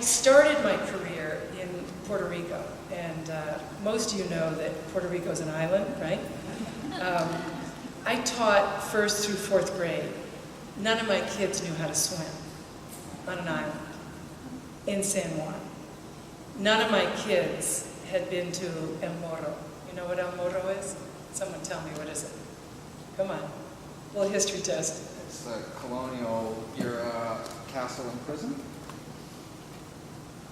started my career in Puerto Rico, and most of you know that Puerto Rico is an island, right? I taught 1st through 4th grade. None of my kids knew how to swim on an island in San Juan. None of my kids had been to El Morro. You know what El Morro is? Someone tell me, what is it? Come on, a little history test. It's a colonial castle and prison?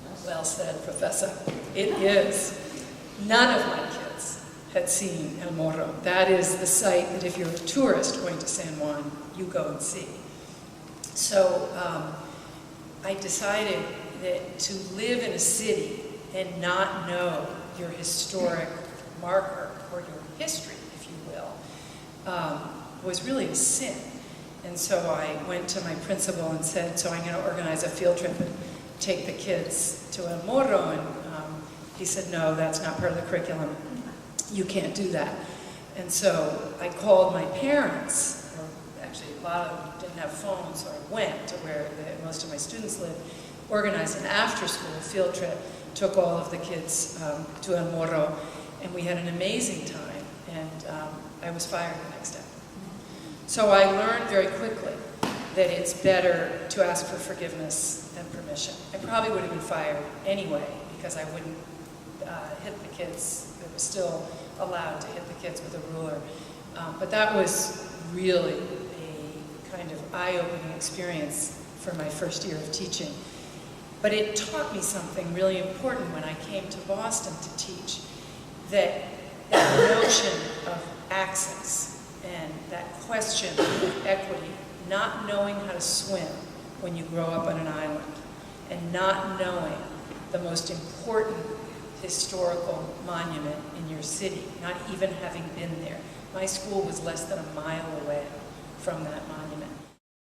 Yes. Well said, Professor. It is. None of my kids had seen El Morro. That is the site that if you're a tourist going to San Juan, you go and see. So I decided that to live in a city and not know your historic marker or your history, if you will, was really a sin. And so I went to my principal and said, so I'm going to organize a field trip and take the kids to El Morro. And he said, no, that's not part of the curriculum. You can't do that. And so I called my parents, or actually a lot of them didn't have phones, so I went to where most of my students lived, organized an after-school field trip, took all of the kids to El Morro, and we had an amazing time, and I was fired the next day. So I learned very quickly that it's better to ask for forgiveness than permission. I probably would have been fired anyway, because I wouldn't hit the kids. It was still allowed to hit the kids with a ruler. But that was really a kind of eye-opening experience for my first year of teaching. But it taught me something really important when I came to Boston to teach, that notion of access and that question of equity, not knowing how to swim when you grow up on an island, and not knowing the most important historical monument in your city, not even having been there. My school was less than a mile away from that monument.